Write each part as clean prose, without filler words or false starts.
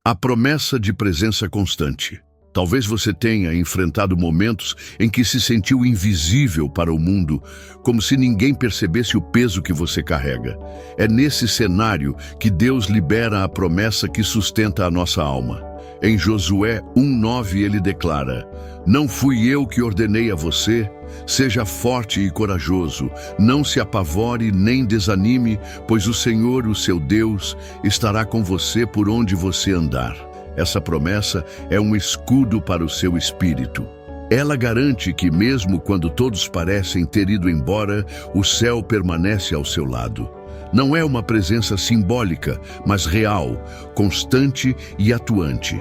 A promessa de presença constante. Talvez você tenha enfrentado momentos em que se sentiu invisível para o mundo, como se ninguém percebesse o peso que você carrega. É nesse cenário que Deus libera a promessa que sustenta a nossa alma. Em Josué 1:9 ele declara: "Não fui eu que ordenei a você? Seja forte e corajoso, não se apavore nem desanime, pois o Senhor, o seu Deus, estará com você por onde você andar." Essa promessa é um escudo para o seu espírito. Ela garante que mesmo quando todos parecem ter ido embora, o céu permanece ao seu lado. Não é uma presença simbólica, mas real, constante e atuante.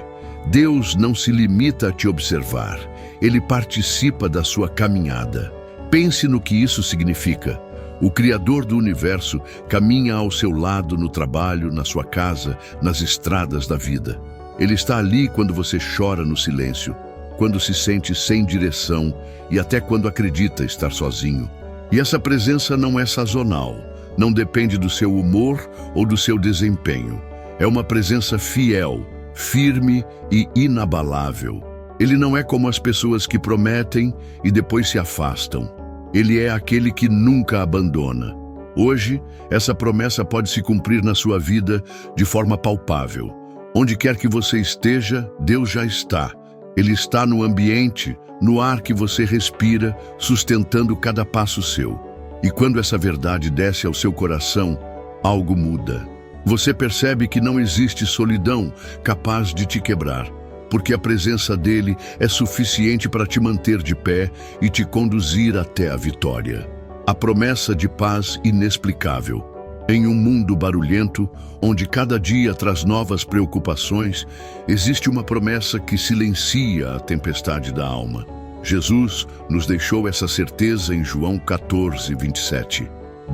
Deus não se limita a te observar, Ele participa da sua caminhada. Pense no que isso significa. O Criador do Universo caminha ao seu lado no trabalho, na sua casa, nas estradas da vida. Ele está ali quando você chora no silêncio, quando se sente sem direção e até quando acredita estar sozinho. E essa presença não é sazonal, não depende do seu humor ou do seu desempenho. É uma presença fiel, firme e inabalável. Ele não é como as pessoas que prometem e depois se afastam. Ele é aquele que nunca abandona. Hoje, essa promessa pode se cumprir na sua vida de forma palpável. Onde quer que você esteja, Deus já está. Ele está no ambiente, no ar que você respira, sustentando cada passo seu. E quando essa verdade desce ao seu coração, algo muda. Você percebe que não existe solidão capaz de te quebrar, porque a presença dele é suficiente para te manter de pé e te conduzir até a vitória. A promessa de paz inexplicável. Em um mundo barulhento, onde cada dia traz novas preocupações, existe uma promessa que silencia a tempestade da alma. Jesus nos deixou essa certeza em João 14:27.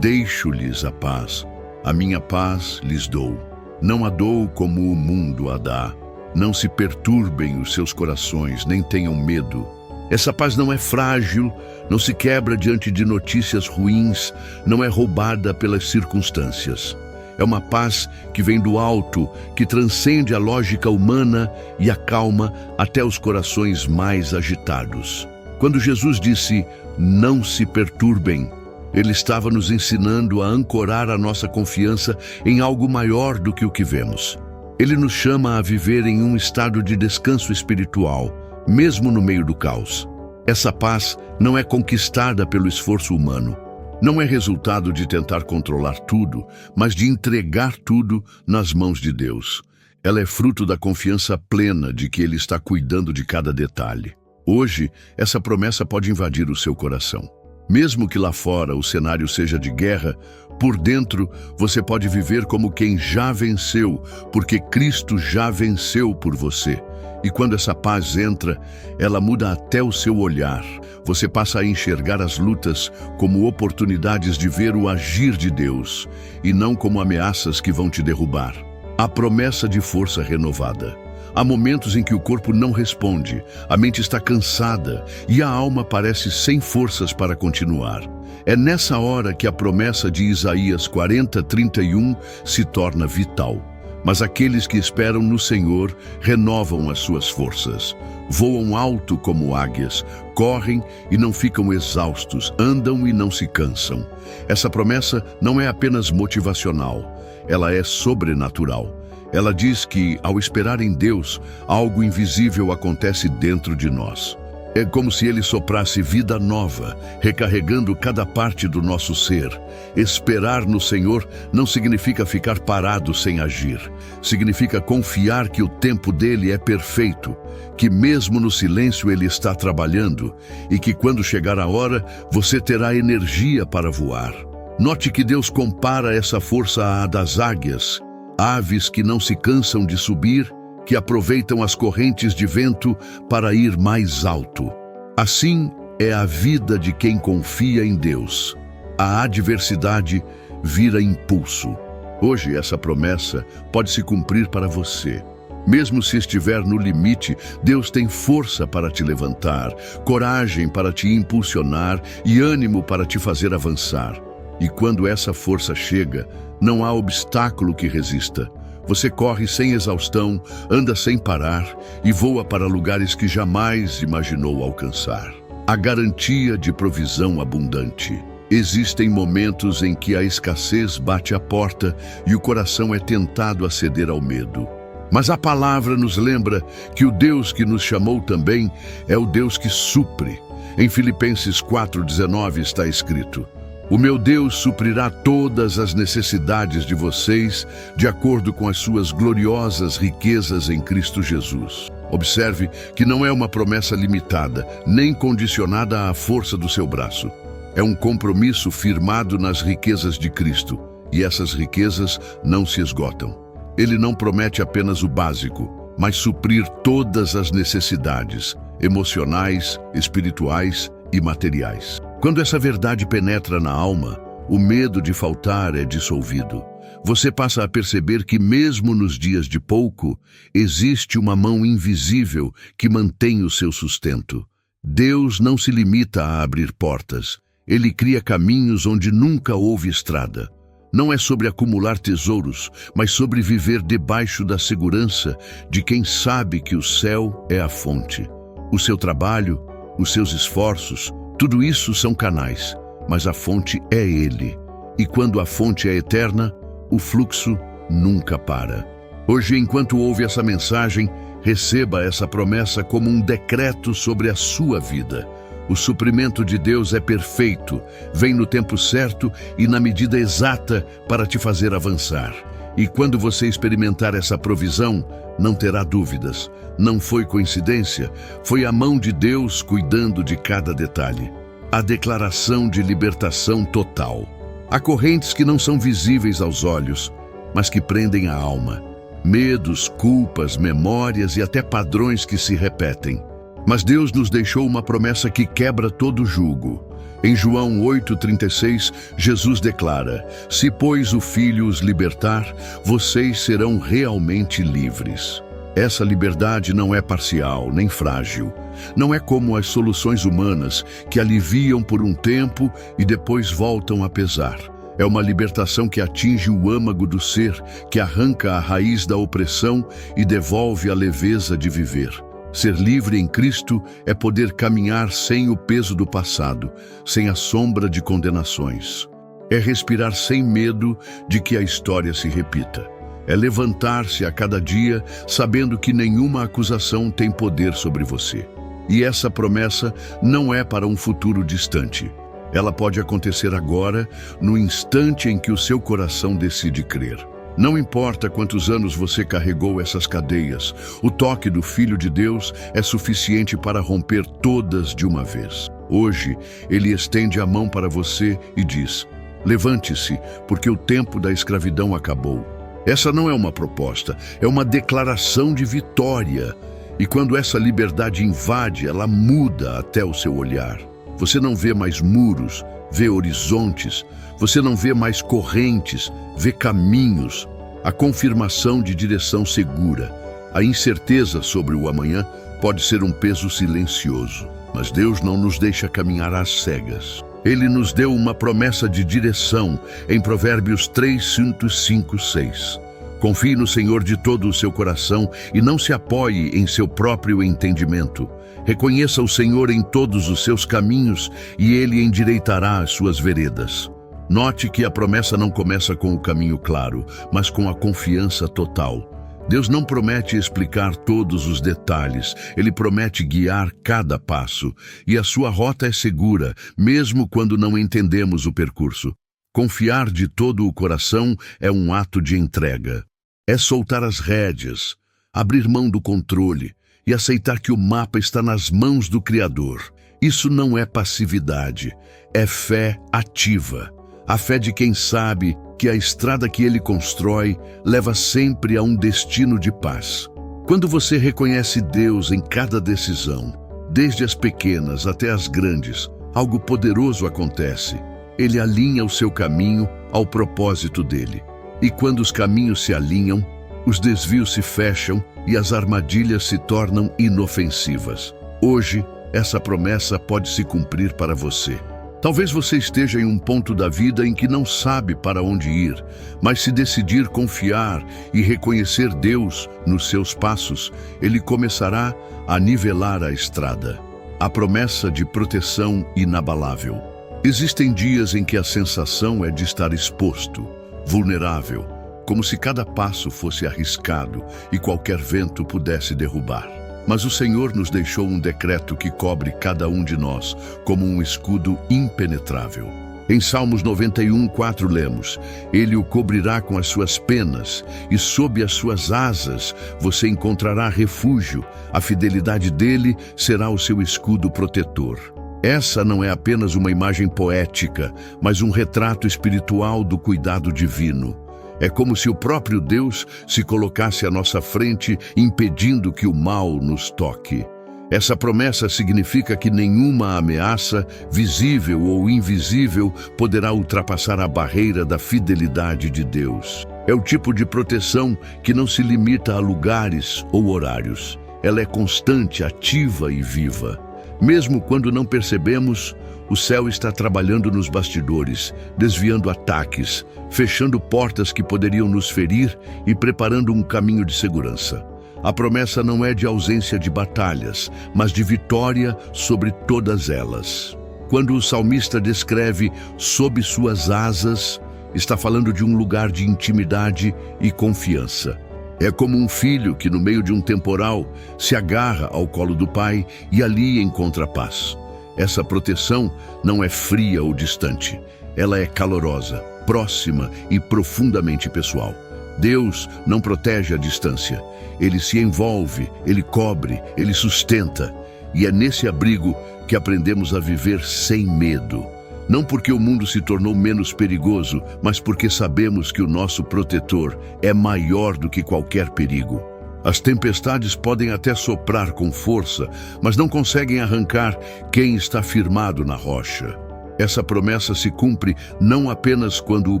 "Deixo-lhes a paz, a minha paz lhes dou. Não a dou como o mundo a dá. Não se perturbem os seus corações, nem tenham medo." Essa paz não é frágil, não se quebra diante de notícias ruins, não é roubada pelas circunstâncias. É uma paz que vem do alto, que transcende a lógica humana e acalma até os corações mais agitados. Quando Jesus disse, "Não se perturbem", Ele estava nos ensinando a ancorar a nossa confiança em algo maior do que o que vemos. Ele nos chama a viver em um estado de descanso espiritual, mesmo no meio do caos. Essa paz não é conquistada pelo esforço humano. Não é resultado de tentar controlar tudo, mas de entregar tudo nas mãos de Deus. Ela é fruto da confiança plena de que Ele está cuidando de cada detalhe. Hoje, essa promessa pode invadir o seu coração. Mesmo que lá fora o cenário seja de guerra, por dentro você pode viver como quem já venceu, porque Cristo já venceu por você. E quando essa paz entra, ela muda até o seu olhar. Você passa a enxergar as lutas como oportunidades de ver o agir de Deus, e não como ameaças que vão te derrubar. A promessa de força renovada. Há momentos em que o corpo não responde, a mente está cansada e a alma parece sem forças para continuar. É nessa hora que a promessa de Isaías 40:31 se torna vital. Mas aqueles que esperam no Senhor renovam as suas forças. Voam alto como águias, correm e não ficam exaustos, andam e não se cansam. Essa promessa não é apenas motivacional, ela é sobrenatural. Ela diz que, ao esperar em Deus, algo invisível acontece dentro de nós. É como se Ele soprasse vida nova, recarregando cada parte do nosso ser. Esperar no Senhor não significa ficar parado sem agir. Significa confiar que o tempo dele é perfeito, que mesmo no silêncio Ele está trabalhando e que quando chegar a hora, você terá energia para voar. Note que Deus compara essa força à das águias, aves que não se cansam de subir, que aproveitam as correntes de vento para ir mais alto. Assim é a vida de quem confia em Deus. A adversidade vira impulso. Hoje essa promessa pode se cumprir para você. Mesmo se estiver no limite, Deus tem força para te levantar, coragem para te impulsionar e ânimo para te fazer avançar. E quando essa força chega, não há obstáculo que resista. Você corre sem exaustão, anda sem parar e voa para lugares que jamais imaginou alcançar. A garantia de provisão abundante. Existem momentos em que a escassez bate à porta e o coração é tentado a ceder ao medo. Mas a palavra nos lembra que o Deus que nos chamou também é o Deus que supre. Em Filipenses 4,19 está escrito: "O meu Deus suprirá todas as necessidades de vocês, de acordo com as suas gloriosas riquezas em Cristo Jesus." Observe que não é uma promessa limitada, nem condicionada à força do seu braço. É um compromisso firmado nas riquezas de Cristo, e essas riquezas não se esgotam. Ele não promete apenas o básico, mas suprir todas as necessidades emocionais, espirituais e materiais. Quando essa verdade penetra na alma, o medo de faltar é dissolvido. Você passa a perceber que mesmo nos dias de pouco, existe uma mão invisível que mantém o seu sustento. Deus não se limita a abrir portas. Ele cria caminhos onde nunca houve estrada. Não é sobre acumular tesouros, mas sobre viver debaixo da segurança de quem sabe que o céu é a fonte. O seu trabalho, os seus esforços, tudo isso são canais, mas a fonte é Ele. E quando a fonte é eterna, o fluxo nunca para. Hoje, enquanto ouve essa mensagem, receba essa promessa como um decreto sobre a sua vida. O suprimento de Deus é perfeito, vem no tempo certo e na medida exata para te fazer avançar. E quando você experimentar essa provisão, não terá dúvidas. Não foi coincidência, foi a mão de Deus cuidando de cada detalhe. A declaração de libertação total. Há correntes que não são visíveis aos olhos, mas que prendem a alma. Medos, culpas, memórias e até padrões que se repetem. Mas Deus nos deixou uma promessa que quebra todo jugo. Em João 8,36, Jesus declara: "Se, pois, o Filho os libertar, vocês serão realmente livres." Essa liberdade não é parcial, nem frágil. Não é como as soluções humanas, que aliviam por um tempo e depois voltam a pesar. É uma libertação que atinge o âmago do ser, que arranca a raiz da opressão e devolve a leveza de viver. Ser livre em Cristo é poder caminhar sem o peso do passado, sem a sombra de condenações. É respirar sem medo de que a história se repita. É levantar-se a cada dia sabendo que nenhuma acusação tem poder sobre você. E essa promessa não é para um futuro distante. Ela pode acontecer agora, no instante em que o seu coração decide crer. Não importa quantos anos você carregou essas cadeias, o toque do Filho de Deus é suficiente para romper todas de uma vez. Hoje, Ele estende a mão para você e diz: "Levante-se, porque o tempo da escravidão acabou." Essa não é uma proposta, é uma declaração de vitória. E quando essa liberdade invade, ela muda até o seu olhar. Você não vê mais muros, vê horizontes. Você não vê mais correntes, vê caminhos. A confirmação de direção segura. A incerteza sobre o amanhã pode ser um peso silencioso. Mas Deus não nos deixa caminhar às cegas. Ele nos deu uma promessa de direção em Provérbios 3:5-6. Confie no Senhor de todo o seu coração e não se apoie em seu próprio entendimento. Reconheça o Senhor em todos os seus caminhos e Ele endireitará as suas veredas. Note que a promessa não começa com o caminho claro, mas com a confiança total. Deus não promete explicar todos os detalhes, Ele promete guiar cada passo. E a sua rota é segura, mesmo quando não entendemos o percurso. Confiar de todo o coração é um ato de entrega. É soltar as rédeas, abrir mão do controle e aceitar que o mapa está nas mãos do Criador. Isso não é passividade, é fé ativa. A fé de quem sabe que a estrada que ele constrói leva sempre a um destino de paz. Quando você reconhece Deus em cada decisão, desde as pequenas até as grandes, algo poderoso acontece. Ele alinha o seu caminho ao propósito dele. E quando os caminhos se alinham, os desvios se fecham e as armadilhas se tornam inofensivas. Hoje, essa promessa pode se cumprir para você. Talvez você esteja em um ponto da vida em que não sabe para onde ir, mas se decidir confiar e reconhecer Deus nos seus passos, Ele começará a nivelar a estrada. A promessa de proteção inabalável. Existem dias em que a sensação é de estar exposto, vulnerável, como se cada passo fosse arriscado e qualquer vento pudesse derrubar. Mas o Senhor nos deixou um decreto que cobre cada um de nós como um escudo impenetrável. Em Salmos 91:4 lemos: Ele o cobrirá com as suas penas, e sob as suas asas você encontrará refúgio. A fidelidade dele será o seu escudo protetor. Essa não é apenas uma imagem poética, mas um retrato espiritual do cuidado divino. É como se o próprio Deus se colocasse à nossa frente, impedindo que o mal nos toque. Essa promessa significa que nenhuma ameaça, visível ou invisível, poderá ultrapassar a barreira da fidelidade de Deus. É o tipo de proteção que não se limita a lugares ou horários. Ela é constante, ativa e viva. Mesmo quando não percebemos, o céu está trabalhando nos bastidores, desviando ataques, fechando portas que poderiam nos ferir e preparando um caminho de segurança. A promessa não é de ausência de batalhas, mas de vitória sobre todas elas. Quando o salmista descreve sob suas asas, está falando de um lugar de intimidade e confiança. É como um filho que, no meio de um temporal, se agarra ao colo do pai e ali encontra paz. Essa proteção não é fria ou distante. Ela é calorosa, próxima e profundamente pessoal. Deus não protege à distância. Ele se envolve, Ele cobre, Ele sustenta. E é nesse abrigo que aprendemos a viver sem medo. Não porque o mundo se tornou menos perigoso, mas porque sabemos que o nosso protetor é maior do que qualquer perigo. As tempestades podem até soprar com força, mas não conseguem arrancar quem está firmado na rocha. Essa promessa se cumpre não apenas quando o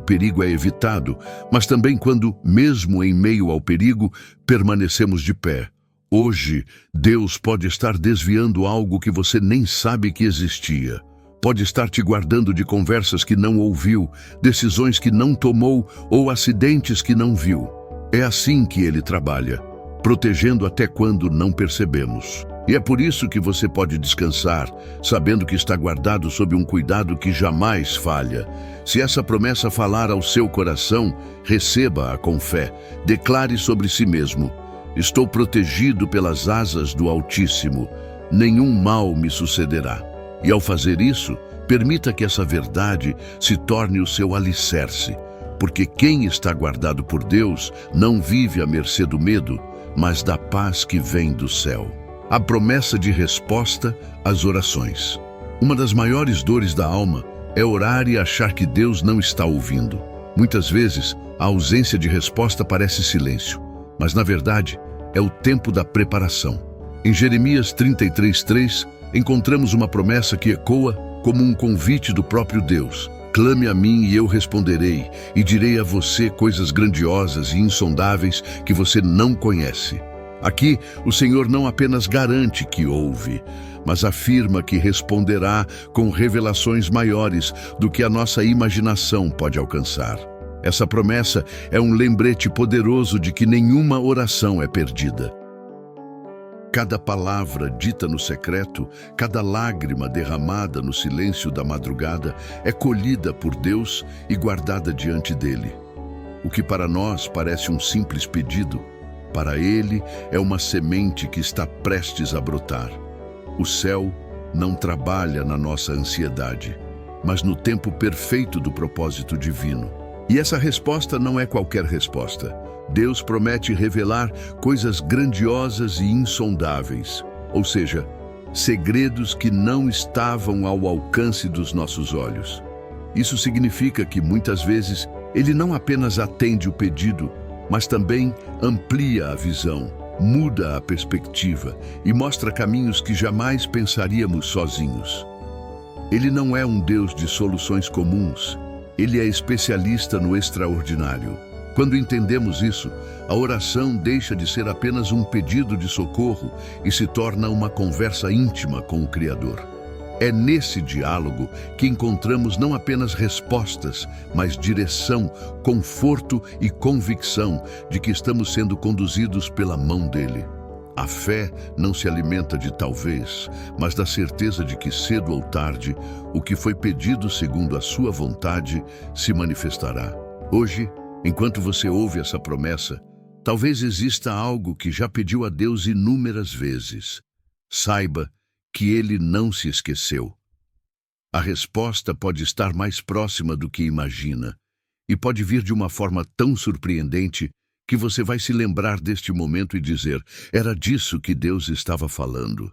perigo é evitado, mas também quando, mesmo em meio ao perigo, permanecemos de pé. Hoje, Deus pode estar desviando algo que você nem sabe que existia. Pode estar te guardando de conversas que não ouviu, decisões que não tomou ou acidentes que não viu. É assim que Ele trabalha, protegendo até quando não percebemos. E é por isso que você pode descansar, sabendo que está guardado sob um cuidado que jamais falha. Se essa promessa falar ao seu coração, receba-a com fé. Declare sobre si mesmo: estou protegido pelas asas do Altíssimo. Nenhum mal me sucederá. E ao fazer isso, permita que essa verdade se torne o seu alicerce. Porque quem está guardado por Deus não vive à mercê do medo, mas da paz que vem do céu. A promessa de resposta às orações. Uma das maiores dores da alma é orar e achar que Deus não está ouvindo. Muitas vezes, a ausência de resposta parece silêncio, mas na verdade é o tempo da preparação. Em Jeremias 33:3, encontramos uma promessa que ecoa como um convite do próprio Deus. Clame a mim e eu responderei, e direi a você coisas grandiosas e insondáveis que você não conhece. Aqui, o Senhor não apenas garante que ouve, mas afirma que responderá com revelações maiores do que a nossa imaginação pode alcançar. Essa promessa é um lembrete poderoso de que nenhuma oração é perdida. Cada palavra dita no secreto, cada lágrima derramada no silêncio da madrugada é colhida por Deus e guardada diante dele. O que para nós parece um simples pedido, para Ele é uma semente que está prestes a brotar. O céu não trabalha na nossa ansiedade, mas no tempo perfeito do propósito divino. E essa resposta não é qualquer resposta. Deus promete revelar coisas grandiosas e insondáveis, ou seja, segredos que não estavam ao alcance dos nossos olhos. Isso significa que, muitas vezes, Ele não apenas atende o pedido, mas também amplia a visão, muda a perspectiva e mostra caminhos que jamais pensaríamos sozinhos. Ele não é um Deus de soluções comuns, Ele é especialista no extraordinário. Quando entendemos isso, a oração deixa de ser apenas um pedido de socorro e se torna uma conversa íntima com o Criador. É nesse diálogo que encontramos não apenas respostas, mas direção, conforto e convicção de que estamos sendo conduzidos pela mão dele. A fé não se alimenta de talvez, mas da certeza de que cedo ou tarde, o que foi pedido segundo a sua vontade se manifestará. Hoje, enquanto você ouve essa promessa, talvez exista algo que já pediu a Deus inúmeras vezes. Saiba que ele não se esqueceu. A resposta pode estar mais próxima do que imagina, e pode vir de uma forma tão surpreendente que você vai se lembrar deste momento e dizer: era disso que Deus estava falando.